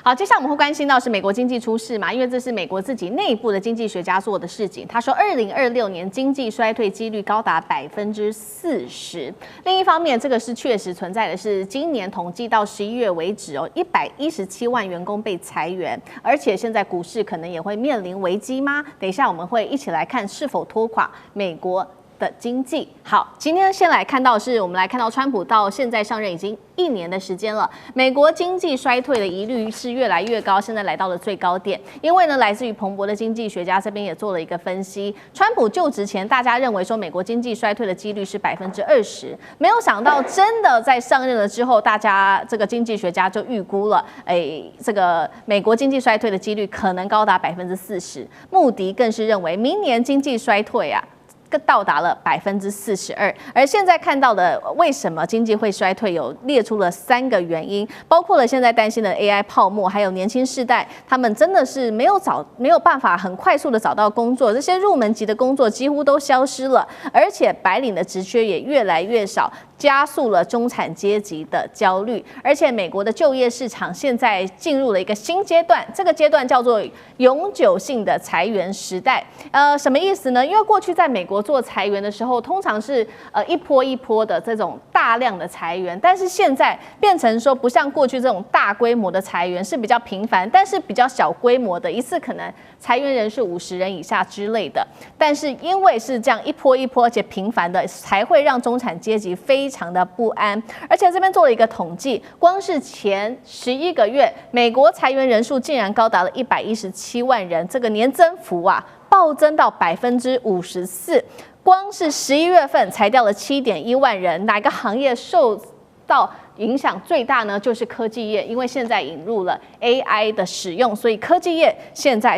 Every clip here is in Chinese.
好，接下来我们会关心到是美国经济出事嘛？因为这是美国自己内部的经济学家做的事情。他说，2026年经济衰退几率高达40%。另一方面，这个是确实存在的是，今年统计到11月为止哦，117万员工被裁员，而且现在股市可能也会面临危机吗？等一下我们会一起来看是否拖垮美国的经济。好，今天先来看到我们来看到川普到现在上任已经1年的时间了，美国经济衰退的疑虑是越来越高，现在来到了最高点。因为呢，来自于彭博的经济学家这边也做了一个分析，川普就职前，大家认为说美国经济衰退的几率是20%，没有想到真的在上任了之后，大家这个经济学家就预估了，这个美国经济衰退的几率可能高达40%，穆迪更是认为明年经济衰退啊。到达了42%，而现在看到的为什么经济会衰退，有列出了3个原因，包括了现在担心的 AI 泡沫，还有年轻世代他们真的是没有办法很快速的找到工作，这些入门级的工作几乎都消失了，而且白领的职缺也越来越少，加速了中产阶级的焦虑。而且美国的就业市场现在进入了一个新阶段，这个阶段叫做永久性的裁员时代。什么意思呢？因为过去在美国做裁员的时候，通常是一波一波的这种大量的裁员，但是现在变成说不像过去这种大规模的裁员是比较频繁，但是比较小规模的，一次可能裁员人数50人以下之类的。但是因为是这样一波一波而且频繁的，才会让中产阶级非常的不安。而且这边做了一个统计，光是前11个月，美国裁员人数竟然高达了117万人，这个年增幅啊暴增到54%。光是11月份裁掉了7.1万人，哪个行业受到影响最大呢？就是科技业，因为现在引入了 AI 的使用，所以科技业现在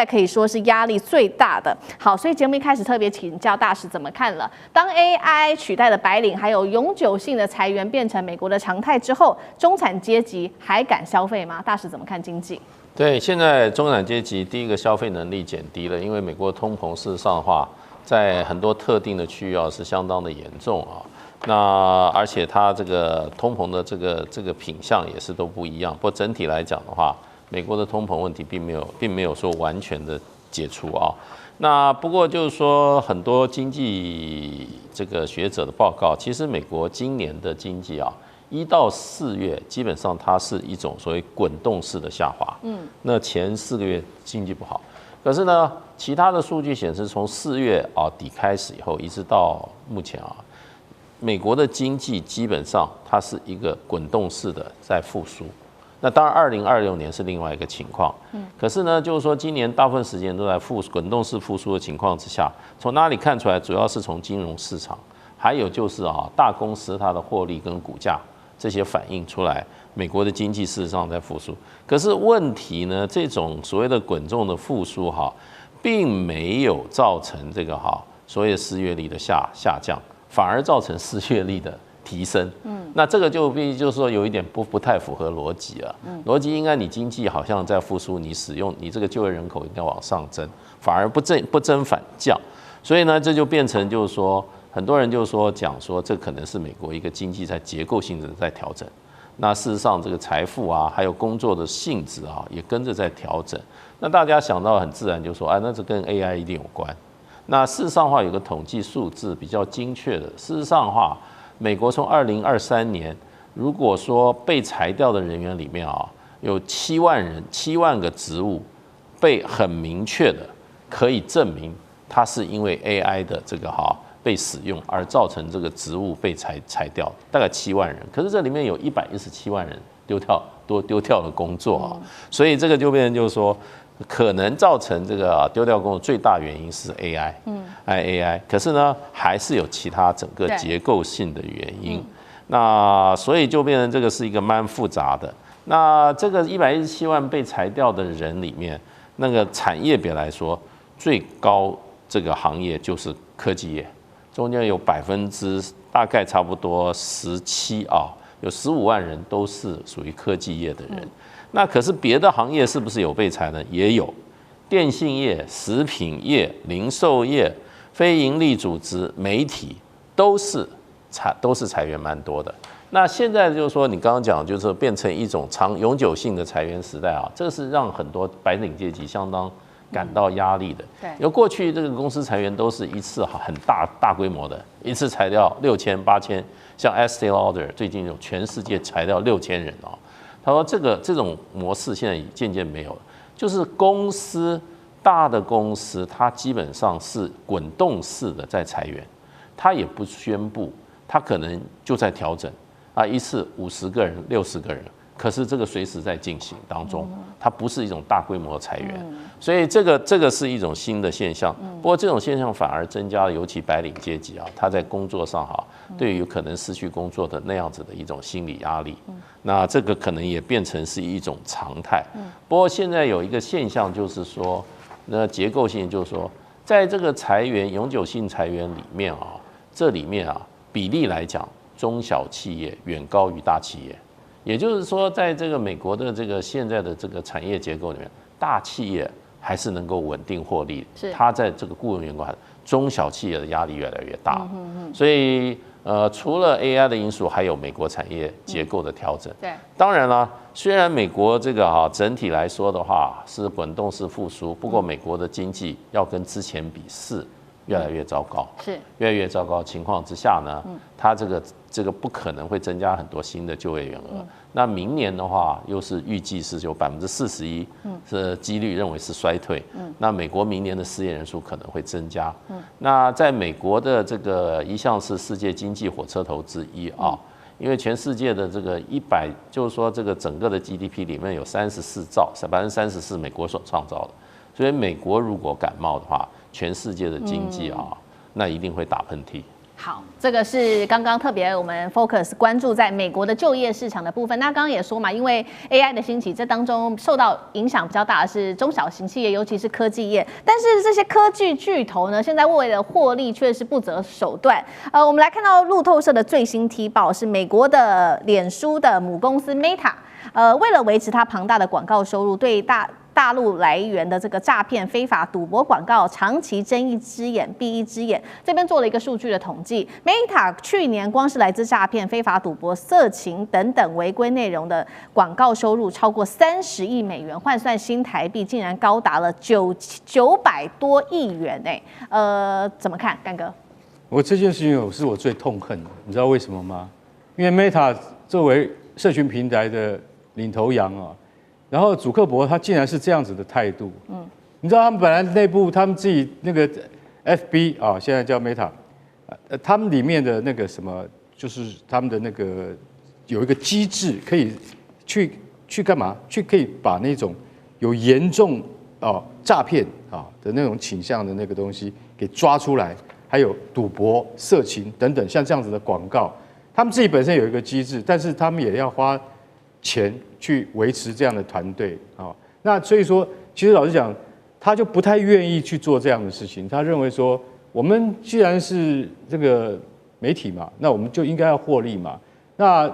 可以说是压力最大的。好，所以节目一开始特别请教大使怎么看了？当 AI 取代了白领，还有永久性的裁员变成美国的常态之后，中产阶级还敢消费吗？大使怎么看经济？对，现在中产阶级第一个消费能力减低了，因为美国通膨事实上的话，在很多特定的区域是相当的严重啊。那而且它这个通膨的这个品项也是都不一样。不过整体来讲的话，美国的通膨问题并没有说完全的解除啊。那不过就是说，很多经济这个学者的报告，其实美国今年的经济1到4月基本上它是一种所谓滚动式的下滑。那前4个月经济不好，可是呢，其他的数据显示，从4月底开始以后，一直到目前美国的经济基本上它是一个滚动式的在复苏。那当然，2026年是另外一个情况。可是呢，就是说今年大部分时间都在滚动式复苏的情况之下，从哪里看出来？主要是从金融市场，还有就是大公司它的获利跟股价这些反映出来，美国的经济事实上在复苏。可是问题呢，这种所谓的滚动的复苏并没有造成这个所谓的失业率的下降，反而造成失业率的提升。那这个就必须就是说有一点不太符合逻辑了。逻辑应该你经济好像在复苏，你这个就业人口应该往上增，反而不增反降。所以呢，这就变成就是说，很多人就讲说，这可能是美国一个经济在结构性的在调整。那事实上，这个财富还有工作的性质也跟着在调整。那大家想到很自然就说，那这跟 AI 一定有关。那事实上的话，有个统计数字比较精确的，事实上的话，美国从2023年，如果说被裁掉的人员里面有7万个职务被很明确的可以证明，它是因为 AI 的这个被使用而造成这个职务被裁掉，大概7万人。可是这里面有117万人丢掉了工作所以这个就变成就是说，可能造成这个丢掉工作最大原因是 AI，可是呢，还是有其他整个结构性的原因。那所以就变成这个是一个蛮复杂的。那这个117万被裁掉的人里面，那个产业别来说，最高这个行业就是科技业，中间有大概差不多17有15万人都是属于科技业的人。那可是别的行业是不是有被裁呢？也有，电信业、食品业、零售业、非营利组织、媒体都是裁员蛮多的。那现在就是说，你刚刚讲就是变成一种永久性的裁员时代啊，这个是让很多白领阶级相当感到压力的。对，因为过去这个公司裁员都是一次很大规模的，一次裁掉6000、8000，像 Estee Lauder 最近有全世界裁掉6000人哦。他说这种模式现在渐渐没有了，就是大的公司它基本上是滚动式的在裁员，它也不宣布，它可能就在调整。一次50个人、60个人，可是这个随时在进行当中，它不是一种大规模的裁员，所以这个是一种新的现象。不过这种现象反而增加了，尤其白领阶级他在工作上对于有可能失去工作的那样子的一种心理压力，那这个可能也变成是一种常态。不过现在有一个现象就是说，那结构性就是说，在这个永久性裁员里面这里面比例来讲，中小企业远高于大企业，也就是说，在这个美国的这个现在的这个产业结构里面，大企业还是能够稳定获利，它在这个雇佣员工，中小企业的压力越来越大，所以除了 AI 的因素，还有美国产业结构的调整。对，当然了，虽然美国这个整体来说的话是滚动式复苏，不过美国的经济要跟之前比是越来越糟糕，是越来越糟糕情况之下呢，它这个不可能会增加很多新的就业员额。那明年的话，又是预计是有41%是几率认为是衰退。那美国明年的失业人数可能会增加。那在美国的这个一向是世界经济火车头之一因为全世界的这个就是说这个整个的 GDP 里面有34兆，34%美国所创造的。所以美国如果感冒的话，全世界的经济那一定会打喷嚏。好，这个是刚刚特别我们 focus 关注在美国的就业市场的部分。那刚刚也说嘛，因为 AI 的兴起，这当中受到影响比较大的是中小型企业，尤其是科技业。但是这些科技巨头呢，现在为了获利却是不择手段。我们来看到路透社的最新踢爆是美国的脸书的母公司 Meta，为了维持它庞大的广告收入，对大陆来源的这个诈骗、非法赌博广告长期睁一只眼闭一只眼。这边做了一个数据的统计 ，Meta 去年光是来自诈骗、非法赌博、色情等等违规内容的广告收入超过30亿美元，换算新台币竟然高达了900多亿元怎么看，干哥？我这件事情是我最痛恨的，你知道为什么吗？因为 Meta 作为社群平台的领头羊然后祖克伯他竟然是这样子的态度，你知道他们本来内部他们自己那个 FB 现在叫 Meta，他们里面的那个什么，就是他们的那个有一个机制可以去干嘛？可以把那种有严重诈骗的那种倾向的那个东西给抓出来，还有赌博、色情等等像这样子的广告，他们自己本身有一个机制，但是他们也要花钱去维持这样的团队那所以说，其实老实讲，他就不太愿意去做这样的事情。他认为说，我们既然是这个媒体嘛，那我们就应该要获利嘛。那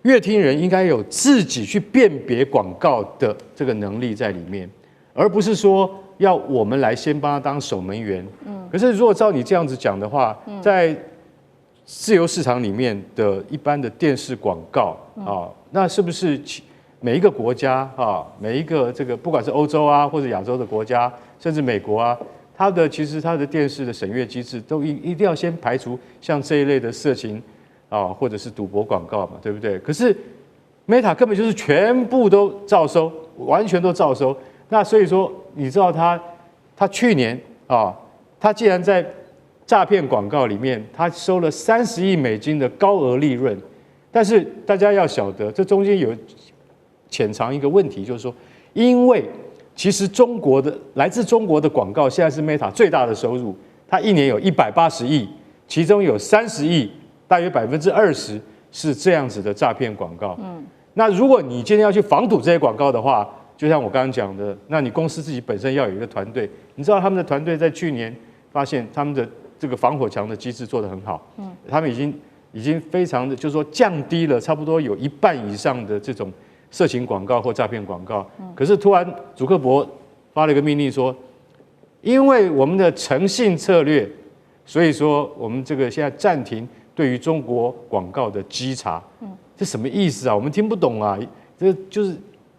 乐听人应该有自己去辨别广告的这个能力在里面，而不是说要我们来先帮他当守门员。可是如果照你这样子讲的话，在自由市场里面的一般的电视广告那是不是每一个国家每一个这个不管是欧洲或者亚洲的国家，甚至美国其实它的电视的审阅机制都一定要先排除像这一类的色情或者是赌博广告嘛，对不对？可是 Meta 根本就是全部都照收，完全都照收。那所以说，你知道他去年他既然在诈骗广告里面，他收了30亿美金的高额利润，但是大家要晓得，这中间有潜藏一个问题，就是说，因为其实来自中国的广告现在是 Meta 最大的收入，它一年有180亿，其中有30亿，大约20%是这样子的诈骗广告。那如果你今天要去防堵这些广告的话，就像我刚刚讲的，那你公司自己本身要有一个团队。你知道他们的团队在去年发现他们的这个防火墙的机制做得很好，他们已经非常的，就是说降低了差不多有1半以上的这种色情广告或诈骗广告。可是突然祖克伯发了一个命令说，因为我们的诚信策略，所以说我们这个现在暂停对于中国广告的稽查。这什么意思啊？我们听不懂啊，这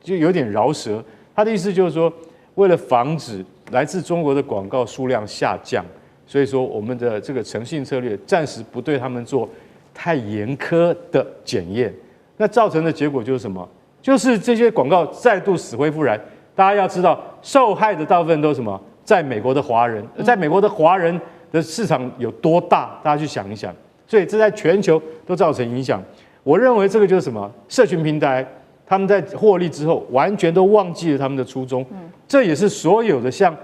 就有点饶舌。他的意思就是说，为了防止来自中国的广告数量下降，所以说我们的这个诚信策略暂时不对他们做太严苛的检验。那造成的结果就是什么？就是这些广告再度死灰复燃。大家要知道，受害的大部分都是什么？在美国的华人，在美国的华人的市场有多大？大家去想一想。所以这在全球都造成影响。我认为这个就是什么？社群平台他们在获利之后，完全都忘记了他们的初衷。这也是所有的像，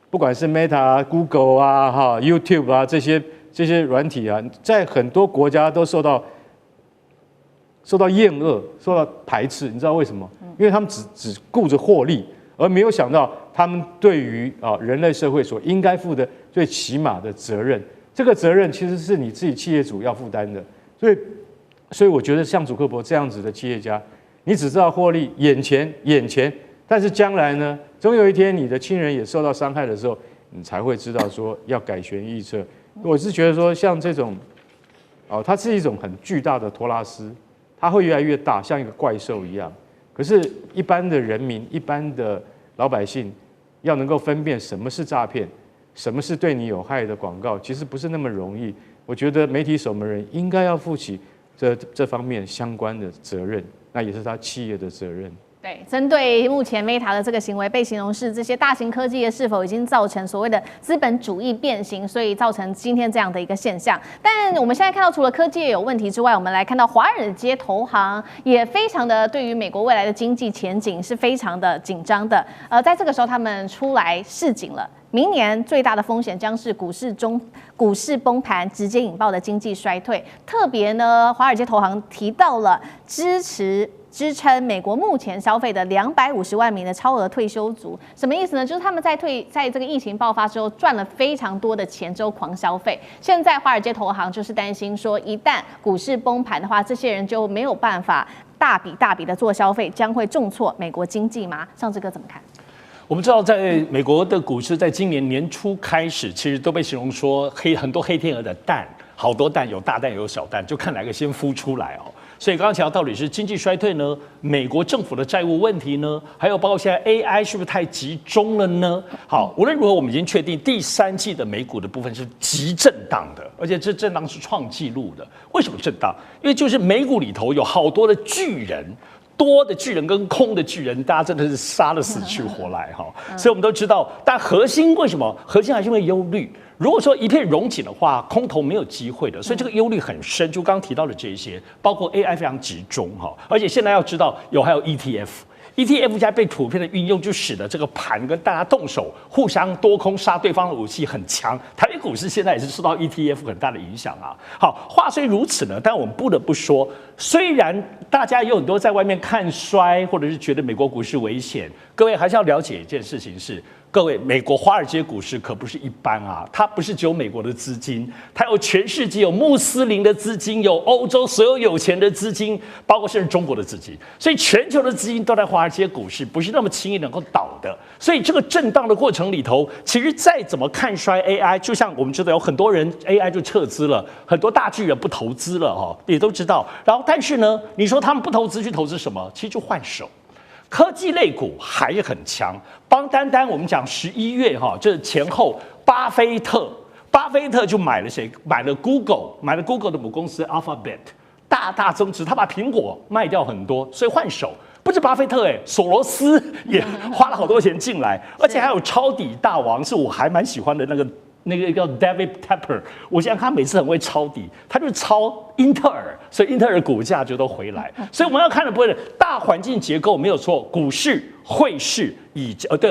不管是 Meta 啊、Google 啊、YouTube 啊这些软体啊，在很多国家都受到厌恶、受到排斥。你知道为什么？因为他们只顾着获利，而没有想到他们对于人类社会所应该负的最起码的责任。这个责任其实是你自己企业主要负担的。所以我觉得像祖克伯这样子的企业家，你只知道获利，眼前，但是将来呢，总有一天你的亲人也受到伤害的时候，你才会知道说要改弦易辙。我是觉得说像这种，它是一种很巨大的托拉斯，它会越来越大，像一个怪兽一样。可是，一般的人民、一般的老百姓，要能够分辨什么是诈骗，什么是对你有害的广告，其实不是那么容易。我觉得媒体守门人应该要负起这方面相关的责任，那也是他企业的责任。对，针对目前 Meta 的这个行为被形容是这些大型科技业是否已经造成所谓的资本主义变形，所以造成今天这样的一个现象。但我们现在看到，除了科技业有问题之外，我们来看到华尔街投行也非常的对于美国未来的经济前景是非常的紧张的。在这个时候，他们出来示警了。明年最大的风险将是股市崩盘，直接引爆的经济衰退。特别呢，华尔街投行提到了支撑美国目前消费的250万名的超额退休族，什么意思呢？就是他们在这个疫情爆发之后赚了非常多的钱之后狂消费，现在华尔街投行就是担心说，一旦股市崩盘的话，这些人就没有办法大笔的做消费，将会重挫美国经济吗？上志哥怎么看？我们知道，在美国的股市，在今年年初开始，其实都被形容说很多黑天鹅的蛋，好多蛋，有大蛋有小蛋，就看哪个先孵出来哦。所以刚刚讲到底是经济衰退呢，美国政府的债务问题呢，还有包括现在 AI 是不是太集中了呢？好，无论如何，我们已经确定第三季的美股的部分是极震荡的，而且这震荡是创纪录的。为什么震荡？因为就是美股里头有好多的巨人。多的巨人跟空的巨人，大家真的是杀得死去活来哈，所以我们都知道，但核心为什么？核心还是因为忧虑。如果说一片荣景的话，空头没有机会的，所以这个忧虑很深。就刚刚提到的这些，包括 AI 非常集中哈，而且现在要知道还有 ETF 加被普遍的运用，就使得这个盘跟大家动手，互相多空杀对方的武器很强。台北股市现在也是受到 ETF 很大的影响啊。好，话虽如此呢，但我们不得不说，虽然大家有很多在外面看衰，或者是觉得美国股市危险，各位还是要了解一件事情是。各位，美国华尔街股市可不是一般啊，它不是只有美国的资金，它有全世界有穆斯林的资金，有欧洲所有有钱的资金，包括甚至中国的资金，所以全球的资金都在华尔街股市，不是那么轻易能够倒的。所以这个震荡的过程里头，其实再怎么看衰 AI， 就像我们知道有很多人 AI 就撤资了，很多大巨人不投资了哈，也都知道。然后但是呢，你说他们不投资去投资什么？其实就换手。科技类股还是很强，单我们讲11月哈，这前后，巴菲特就买了谁？买了 Google 的母公司 Alphabet， 大增值，他把苹果卖掉很多，所以换手。不止巴菲特索罗斯也花了好多钱进来，而且还有抄底大王，是我还蛮喜欢的那个叫 David Tepper， 我想他每次很会抄底，他就抄英特尔，所以英特尔股价就都回来。所以我们要看的不是大环境结构没有错，股市、汇市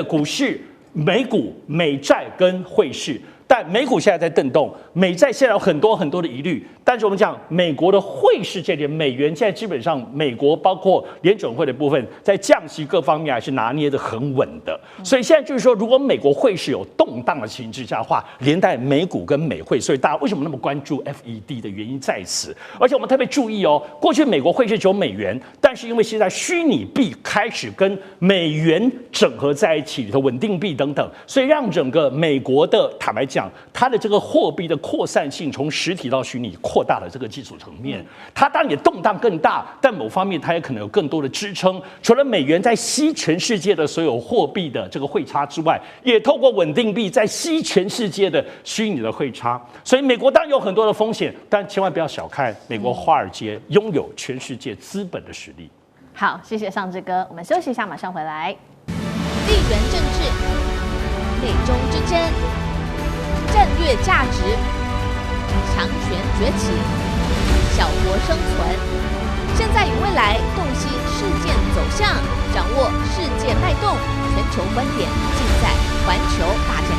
股市、美股、美债跟汇市。但美股现在在震动，美债现在有很多的疑虑。但是我们讲美国的汇市这点，美元现在基本上美国包括联准会的部分在降降息各方面还是拿捏得很稳的。所以现在就是说，如果美国汇市有动荡的情之下的话，连带美股跟美汇，所以大家为什么那么关注 FED 的原因在此。而且我们特别注意哦，过去美国汇市只有美元，但是因为现在虚拟币开始跟美元整合在一起，里头稳定币等等，所以让整个美国的坦白讲，它的这个货币的扩散性从实体到虚拟扩大了这个基础层面。它当然也动荡更大，但某方面它也可能有更多的支撑。除了美元在吸全世界的所有货币的这个汇差之外，也透过稳定币在吸全世界的虚拟的汇差。所以美国当然有很多的风险，但千万不要小看美国华尔街拥有全世界资本的实力。好，谢谢尚志哥，我们休息一下，马上回来。地缘政治、美中之争、战略价值、强权崛起、小国生存，现在与未来洞悉事件走向，掌握世界脉动，全球观点尽在环球大检